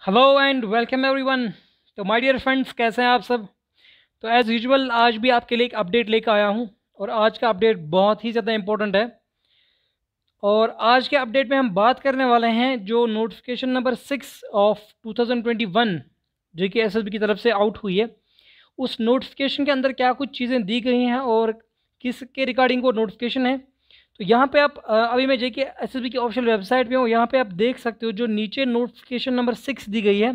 Hello and welcome everyone. तो my dear friends, कैसे हैं आप सब। तो एज़ यूजुअल आज भी आपके लिए एक अपडेट लेकर आया हूं और आज का अपडेट बहुत ही ज़्यादा इम्पोर्टेंट है। और आज के अपडेट में हम बात करने वाले हैं जो नोटिफिकेशन नंबर 6 ऑफ 2021 जो कि एसएसबी की तरफ से आउट हुई है, उस नोटिफिकेशन के अंदर क्या कुछ चीज़ें दी गई हैं और किसके रिगार्डिंग वो नोटिफिकेशन है। तो यहाँ पे आप अभी मैं जेके एसएसबी की ऑफिशियल वेबसाइट पे हूँ। यहाँ पे आप देख सकते हो जो नीचे नोटिफिकेशन नंबर 6 दी गई है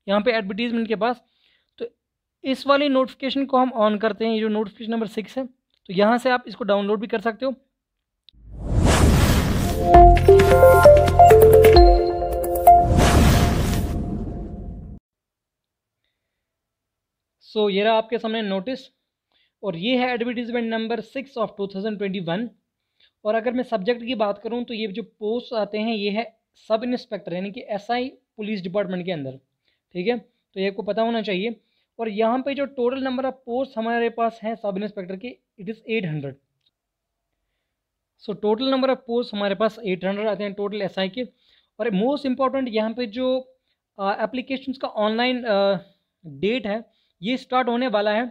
यहाँ पे एडवर्टीजमेंट के पास। तो इस वाली नोटिफिकेशन को हम ऑन करते हैं, ये जो नोटिफिकेशन नंबर 6 है। तो यहाँ से आप इसको डाउनलोड भी कर सकते हो। ये रहा आपके सामने नोटिस और ये है एडवर्टीजमेंट नंबर 6 ऑफ 2021। और अगर मैं सब्जेक्ट की बात करूं तो ये जो पोस्ट आते हैं ये है सब इंस्पेक्टर यानी कि एसआई पुलिस डिपार्टमेंट के अंदर। ठीक है, तो ये आपको पता होना चाहिए। और यहाँ पे जो टोटल नंबर ऑफ पोस्ट हमारे पास हैं सब इंस्पेक्टर के, it is 800। Total number of post हमारे पास 800 आते हैं टोटल एसआई के। और मोस्ट इम्पॉर्टेंट यहाँ पे जो एप्लीकेशंस का ऑनलाइन डेट है ये स्टार्ट होने वाला है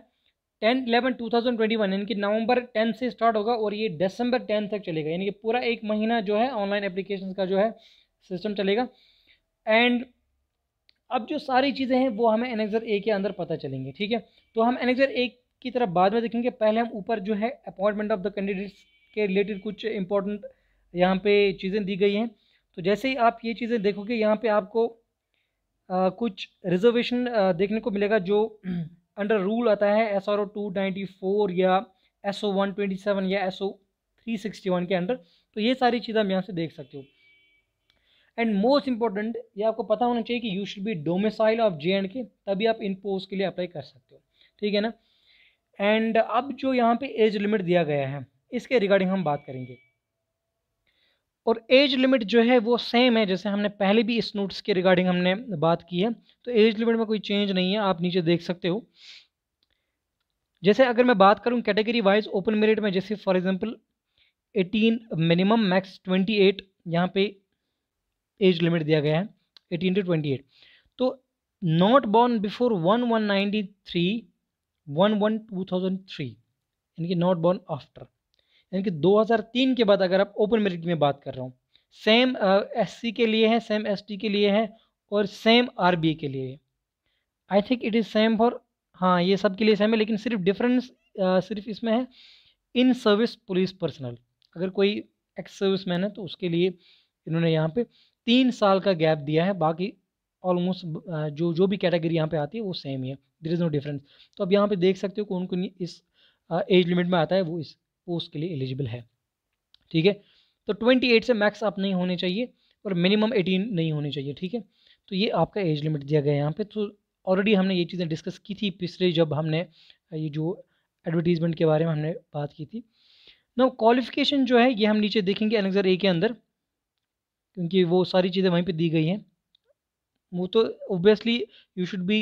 10/11/2021 यानी कि नवंबर 10 से स्टार्ट होगा और ये दिसंबर 10 तक चलेगा, यानी कि पूरा एक महीना जो है ऑनलाइन एप्लीकेशन का जो है सिस्टम चलेगा। एंड अब जो सारी चीज़ें हैं वो हमें एनेक्सर ए के अंदर पता चलेंगे। ठीक है, तो हम एनेक्सर ए की तरफ बाद में देखेंगे। पहले हम ऊपर जो है अपॉइंटमेंट ऑफ द कैंडिडेट्स के रिलेटेड कुछ इंपॉर्टेंट यहाँ पे चीज़ें दी गई हैं। तो जैसे ही आप ये चीज़ें देखोगे यहाँ पे आपको कुछ रिजर्वेशन देखने को मिलेगा जो अंडर रूल आता है SRO 294 या SO 127 या SO 361 के अंडर। तो ये सारी चीज़ें हम यहाँ से देख सकते हो। एंड मोस्ट इंपॉर्टेंट ये आपको पता होना चाहिए कि you should be domicile of JNK, तभी आप इन पोस्ट के लिए अप्लाई कर सकते हो। ठीक है ना। एंड अब जो यहाँ पे एज लिमिट दिया गया है इसके रिगार्डिंग हम बात करेंगे। और एज लिमिट जो है वो सेम है जैसे हमने पहले भी इस नोट्स के रिगार्डिंग हमने बात की है। तो एज लिमिट में कोई चेंज नहीं है, आप नीचे देख सकते हो। जैसे अगर मैं बात करूं कैटेगरी वाइज ओपन मेरिट में, जैसे फॉर एग्जांपल 18 मिनिमम मैक्स 28 यहाँ पे एज लिमिट दिया गया है 18 to 28। तो नॉट बॉर्न बिफोर 1193 यानी कि नॉट बॉर्न आफ्टर, यानी कि 2003 के बाद अगर आप ओपन मेरिट में बात कर रहा हूँ। सेम SC के लिए है, सेम ST के लिए है और सेम RBA के लिए है। I think it is same for, हाँ ये सब के लिए सेम है, लेकिन सिर्फ डिफरेंस सिर्फ इसमें है इन सर्विस पुलिस पर्सनल। अगर कोई एक्स सर्विस मैन है तो उसके लिए इन्होंने यहाँ पे 3 साल का गैप दिया है, बाकी ऑलमोस्ट जो भी कैटेगरी यहाँ पे आती है वो सेम ही है, देयर इज़ नो डिफरेंस। तो अब यहाँ पे देख सकते हो कौन कौन इस एज लिमिट में आता है, वो इस पोस्ट के लिए एलिजिबल है। ठीक है, तो 28 से मैक्स आप नहीं होने चाहिए और मिनिमम 18 नहीं होने चाहिए। ठीक है, तो ये आपका एज लिमिट दिया गया है यहाँ पे। तो ऑलरेडी हमने ये चीज़ें डिस्कस की थी पिछले, जब हमने ये जो एडवर्टीजमेंट के बारे में हमने बात की थी। नो क्वालिफिकेशन जो है ये हम नीचे देखेंगे एनेक्सर ए के अंदर, क्योंकि वो सारी चीज़ें वहीं पे दी गई हैं। वो तो obviously you should be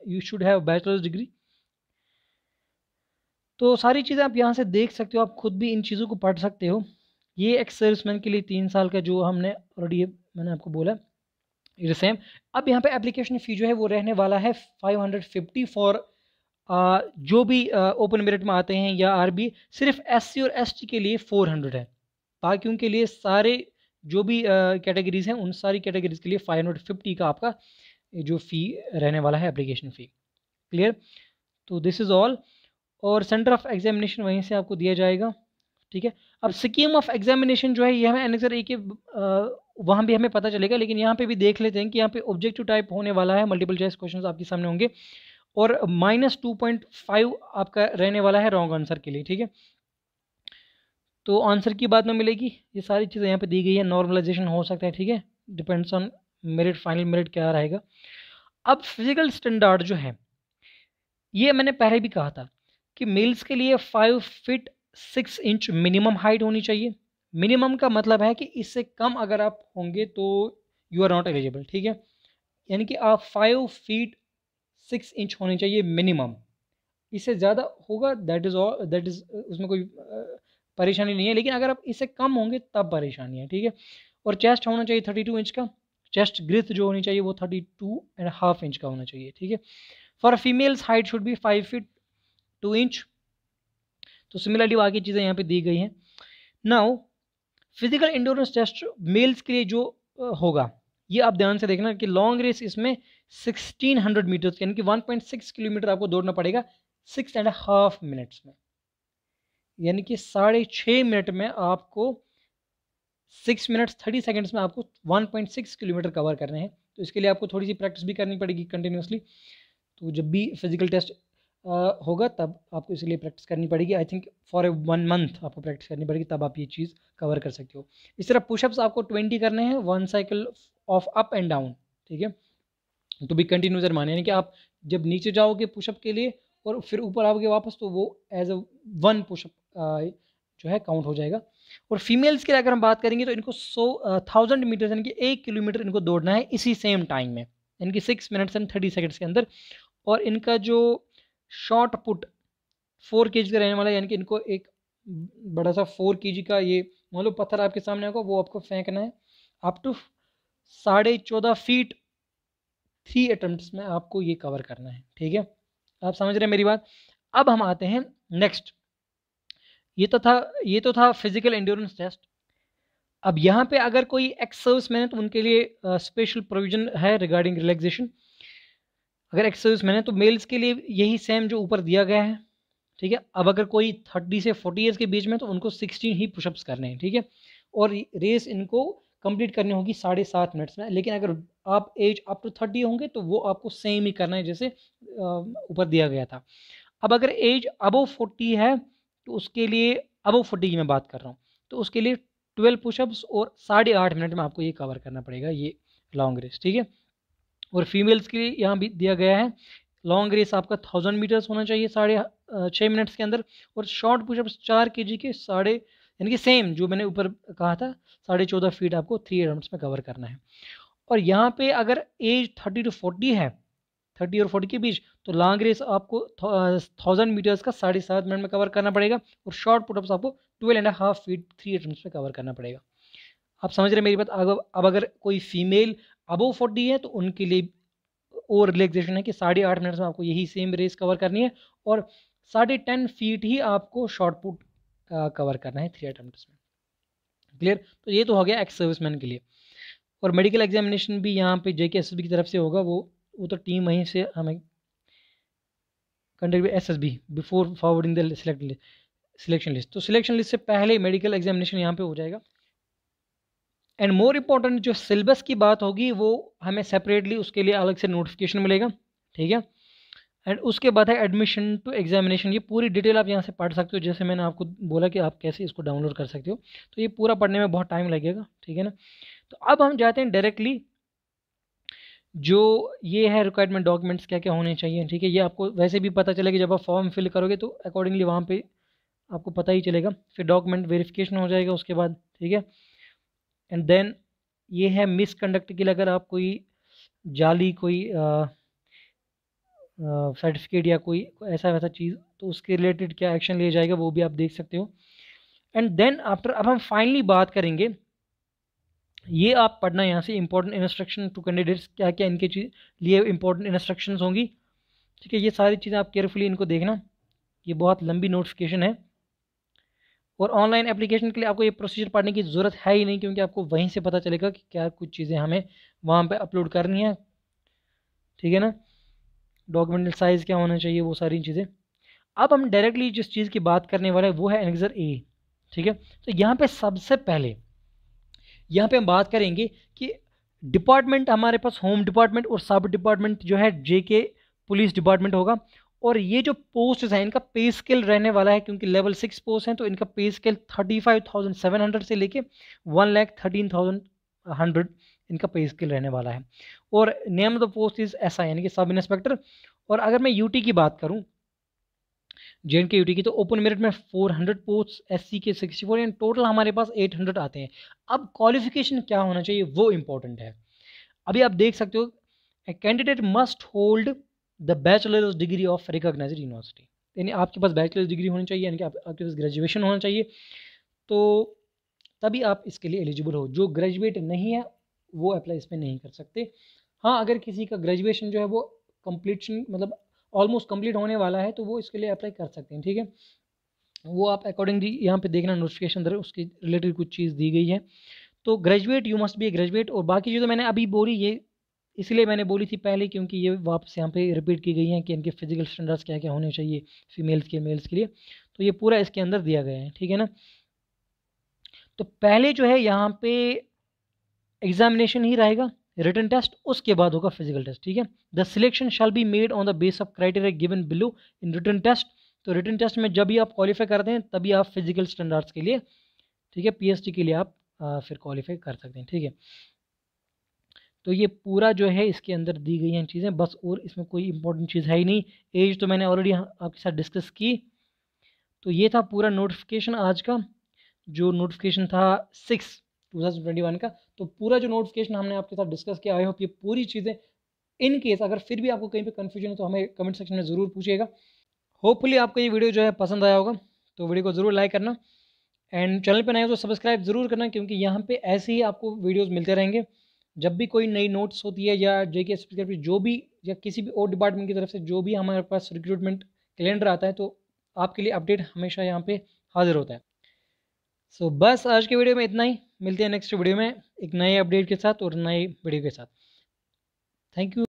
you should have bachelors degree. तो सारी चीज़ें आप यहाँ से देख सकते हो, आप खुद भी इन चीज़ों को पढ़ सकते हो। ये एक्स सर्विसमैन के लिए 3 साल का जो हमने ऑलरेडी मैंने आपको बोला इट सेम। अब यहाँ पे एप्लीकेशन फ़ी जो है वो रहने वाला है 550 फॉर जो भी ओपन मेरिट में आते हैं या RB। सिर्फ SC और ST के लिए 400 है, बाकी उनके लिए सारे जो भी कैटेगरीज़ हैं उन सारी कैटेगरीज़ के लिए 550 का आपका जो फ़ी रहने वाला है एप्लीकेशन फ़ी। क्लियर, तो दिस इज़ ऑल। और सेंटर ऑफ एग्जामिनेशन वहीं से आपको दिया जाएगा। ठीक है, अब स्कीम ऑफ एग्जामिनेशन जो है ये हमें एनेक्सर ए के वहाँ भी हमें पता चलेगा, लेकिन यहाँ पे भी देख लेते हैं कि यहाँ पे ऑब्जेक्टिव टाइप होने वाला है, मल्टीपल चॉइस क्वेश्चंस आपके सामने होंगे और -2.5 आपका रहने वाला है रॉन्ग आंसर के लिए। ठीक है, तो आंसर की बात में मिलेगी, ये सारी चीज़ें यहाँ पे दी गई है। नॉर्मलाइजेशन हो सकता है, ठीक है, depends on merit, final merit क्या रहेगा। अब फिजिकल स्टैंडर्ड जो है ये मैंने पहले भी कहा था कि मेल्स के लिए 5 फीट 6 इंच मिनिमम हाइट होनी चाहिए। मिनिमम का मतलब है कि इससे कम अगर आप होंगे तो यू आर नॉट एलिजिबल। ठीक है, यानी कि आप 5 फीट 6 इंच होने चाहिए मिनिमम। इससे ज़्यादा होगा that is all, that is उसमें कोई परेशानी नहीं है, लेकिन अगर आप इससे कम होंगे तब परेशानी है। ठीक है, और चेस्ट होना चाहिए 32 इंच का, चेस्ट ग्रिथ जो होनी चाहिए वो 32.5 इंच का होना चाहिए, ठीक है। For females height should be 5 feet 2 inch. तो सिमिलरली बाकी चीज़ें यहाँ पे दी गई हैं। Now physical endurance test males के लिए जो होगा, ये आप ध्यान से देखना कि लॉन्ग रेस इसमें 1600 मीटर यानी कि 1.6 किलोमीटर आपको दौड़ना पड़ेगा 6.5 मिनट्स में, यानी कि 6.5 मिनट में आपको 6 मिनट्स 30 सेकेंड्स में आपको 1.6 किलोमीटर कवर करने हैं। तो इसके लिए आपको थोड़ी सी प्रैक्टिस भी करनी पड़ेगी कंटिन्यूसली। तो जब भी फिजिकल टेस्ट होगा तब आपको इसलिए प्रैक्टिस करनी पड़ेगी। आई थिंक फॉर 1 मंथ आपको प्रैक्टिस करनी पड़ेगी, तब आप ये चीज़ कवर कर सकते हो। इस तरह पुशअप्स आपको 20 करने हैं 1 cycle of up and down, ठीक है। तो भी कंटिन्यूसर माने, यानी कि आप जब नीचे जाओगे पुशअप के लिए और फिर ऊपर आओगे वापस, तो वो एज अ 1 पुशअप जो है काउंट हो जाएगा। और फीमेल्स के लिए अगर हम बात करेंगे तो इनको 1000 मीटर यानी कि 1 किलोमीटर इनको दौड़ना है इसी सेम टाइम में, यानी कि 6 मिनट्स एंड 30 सेकेंड्स के अंदर। और इनका जो शॉर्ट पुट 4 kg का रहने वाला है, यानी कि इनको एक बड़ा सा 4 kg का ये मान लो पत्थर आपके सामने होगा, वो आपको फेंकना है अप टू 14.5 फीट 3 अटेम्प्ट्स में आपको ये कवर करना है, ठीक है। आप समझ रहे हैं मेरी बात। अब हम आते हैं नेक्स्ट, ये तो था फिजिकल एंड्योरेंस टेस्ट। अब यहाँ पे अगर कोई एक्स सर्विस मैन है तो उनके लिए स्पेशल प्रोविजन है रिगार्डिंग रिलैक्सेशन। अगर एक्स सर्विस मैन है तो मेल्स के लिए यही सेम जो ऊपर दिया गया है, ठीक है। अब अगर कोई 30 से 40 ईयर्स के बीच में तो उनको 16 ही पुशअप्स करने हैं, ठीक है। और रेस इनको कंप्लीट करनी होगी 7.5 मिनट्स में। लेकिन अगर आप एज अप टू 30 होंगे तो वो आपको सेम ही करना है जैसे ऊपर दिया गया था। अब अगर एज अबव 40 है तो उसके लिए, अबव 40 की मैं बात कर रहा हूँ, तो उसके लिए 12 पुशअप्स और 8.5 मिनट में आपको ये कवर करना पड़ेगा ये लॉन्ग रेस, ठीक है। और फीमेल्स के लिए यहाँ भी दिया गया है, लॉन्ग रेस आपका 1000 मीटर्स होना चाहिए 6.5 मिनट्स के अंदर। और शॉर्ट पुशअप्स 4 kg के यानी कि सेम जो मैंने ऊपर कहा था 14.5 फीट आपको 3 अटेम्प्ट्स में कवर करना है। और यहाँ पे अगर एज 30 to 40 है, 30 और 40 के बीच, तो लॉन्ग रेस आपको 1000 मीटर्स का 7.5 मिनट में कवर करना पड़ेगा। और शॉर्ट पुटअप्स आपको 12.5 फीट 3 अटेम्प्ट्स में कवर करना पड़ेगा। आप समझ रहे हैं मेरी बात। अब अगर कोई फीमेल अबव 40 है तो उनके लिए और रिलैक्सेशन है कि 8.5 मिनट्स में आपको यही सेम रेस कवर करनी है और 10.5 फीट ही आपको शॉर्ट पुट कवर करना है 3 अटेम्प्ट्स में। क्लियर। तो ये तो हो गया एक्स सर्विसमैन के लिए। और मेडिकल एग्जामिनेशन भी यहाँ पे JKSSB की तरफ से होगा, वो तो टीम वहीं से हमें conduct SSB before forwarding the selection list. तो सिलेक्शन लिस्ट से पहले मेडिकल एग्जामिनेशन यहाँ पे हो जाएगा। एंड मोर इम्पॉर्टेंट जो सिलेबस की बात होगी वो हमें सेपरेटली उसके लिए अलग से नोटिफिकेशन मिलेगा, ठीक है। एंड उसके बाद है एडमिशन टू एग्जामिनेशन। ये पूरी डिटेल आप यहाँ से पढ़ सकते हो, जैसे मैंने आपको बोला कि आप कैसे इसको डाउनलोड कर सकते हो। तो ये पूरा पढ़ने में बहुत टाइम लगेगा, ठीक है ना। तो अब हम जाते हैं डायरेक्टली, जो ये है रिक्वायरमेंट डॉक्यूमेंट्स क्या क्या होने चाहिए, ठीक है। ये आपको वैसे भी पता चलेगा जब आप फॉर्म फिल करोगे तो अकॉर्डिंगली वहाँ पे आपको पता ही चलेगा। फिर डॉक्यूमेंट वेरिफिकेशन हो जाएगा उसके बाद, ठीक है। एंड देन ये है मिसकंडक्ट के लिए, अगर आप कोई जाली कोई सर्टिफिकेट या कोई ऐसा वैसा चीज़, तो उसके रिलेटेड क्या एक्शन लिया जाएगा वो भी आप देख सकते हो। एंड देन आफ्टर, अब हम फाइनली बात करेंगे, ये आप पढ़ना यहाँ से इंपॉर्टेंट इंस्ट्रक्शन टू कैंडिडेट्स, क्या क्या इनके लिए इंपॉर्टेंट इंस्ट्रक्शंस होंगी, ठीक है। ये सारी चीज़ें आप केयरफुली इनको देखना, ये बहुत लंबी नोटिफिकेशन है। और ऑनलाइन एप्लीकेशन के लिए आपको ये प्रोसीजर पढ़ने की ज़रूरत है ही नहीं, क्योंकि आपको वहीं से पता चलेगा कि क्या कुछ चीज़ें हमें वहाँ पे अपलोड करनी है, ठीक है ना। डॉक्यूमेंटल साइज़ क्या होना चाहिए, वो सारी चीज़ें। अब हम डायरेक्टली जिस चीज़ की बात करने वाले हैं वो है एनेक्सर ए, ठीक है। तो यहाँ पे सबसे पहले यहाँ पे हम बात करेंगे कि डिपार्टमेंट हमारे पास होम डिपार्टमेंट और सब डिपार्टमेंट जो है JK पुलिस डिपार्टमेंट होगा। और ये जो पोस्ट है इनका पे स्केल रहने वाला है, क्योंकि लेवल 6 पोस्ट हैं तो इनका पे स्केल 35,700 से लेके 1,13,100 इनका पे स्केल रहने वाला है। और name of the post is SI यानी कि सब इंस्पेक्टर। और अगर मैं UT की बात करूं, JNK UT की, तो ओपन मेरिट में 400 पोस्ट, SC के 64 एंड टोटल हमारे पास 800 आते हैं। अब क्वालिफिकेशन क्या होना चाहिए वो इंपॉर्टेंट है। अभी आप देख सकते हो, a candidate must hold the bachelor's degree of recognised university, यानी आपके पास बैचलर्स डिग्री होनी चाहिए, यानी कि आपके पास ग्रेजुएशन होना चाहिए, तो तभी आप इसके लिए एलिजिबल हो। जो ग्रेजुएट नहीं है वो अप्लाई इसमें नहीं कर सकते। हाँ, अगर किसी का ग्रेजुएशन जो है वो कंप्लीशन मतलब ऑलमोस्ट कंप्लीट होने वाला है तो वो इसके लिए अप्लाई कर सकते हैं, ठीक है। वो आप अकॉर्डिंगली यहाँ पे देखना नोटिफिकेशन अंदर उसकी रिलेटेड कुछ चीज़ दी गई है। तो graduate, you must be A graduate. और बाकी जो तो मैंने अभी बोली ये इसलिए मैंने बोली थी पहले क्योंकि ये वापस यहाँ पे रिपीट की गई हैं कि इनके फिजिकल स्टैंडर्ड्स क्या क्या होने चाहिए फीमेल्स के मेल्स के लिए, तो ये पूरा इसके अंदर दिया गया है, ठीक है ना। तो पहले जो है यहाँ पे एग्जामिनेशन ही रहेगा, रिटन टेस्ट, उसके बाद होगा फिजिकल टेस्ट, ठीक है। The selection shall be made on the base of criteria given below in written test. तो रिटन टेस्ट में जब भी आप क्वालिफाई करते हैं तभी आप फिजिकल स्टैंडर्ड्स के लिए, ठीक है, पीएसटी के लिए आप फिर क्वालिफाई कर सकते हैं, ठीक है। तो ये पूरा जो है इसके अंदर दी गई हैं चीज़ें बस, और इसमें कोई इंपॉर्टेंट चीज़ है ही नहीं। एज तो मैंने ऑलरेडी आपके साथ डिस्कस की। तो ये था पूरा नोटिफिकेशन आज का, जो नोटिफिकेशन था 6/2021 का। तो पूरा जो नोटिफिकेशन हमने आपके साथ डिस्कस किया, आई होप ये पूरी चीज़ें, इन केस अगर फिर भी आपको कहीं पे कन्फ्यूजन है तो हमें कमेंट सेक्शन में ज़रूर पूछिएगा। होपफुली आपको ये वीडियो जो है पसंद आया होगा, तो वीडियो को ज़रूर लाइक करना एंड चैनल पे नए हो तो सब्सक्राइब ज़रूर करना, क्योंकि यहाँ पे ऐसे ही आपको वीडियोस मिलते रहेंगे। जब भी कोई नई नोट्स होती है या जेके एसपीसीआरपी जो भी या किसी भी और डिपार्टमेंट की तरफ से जो भी हमारे पास रिक्रूटमेंट कैलेंडर आता है तो आपके लिए अपडेट हमेशा यहाँ पे हाजिर होता है। सो बस आज के वीडियो में इतना ही, मिलते हैं नेक्स्ट वीडियो में एक नए अपडेट के साथ और नए वीडियो के साथ। Thank you.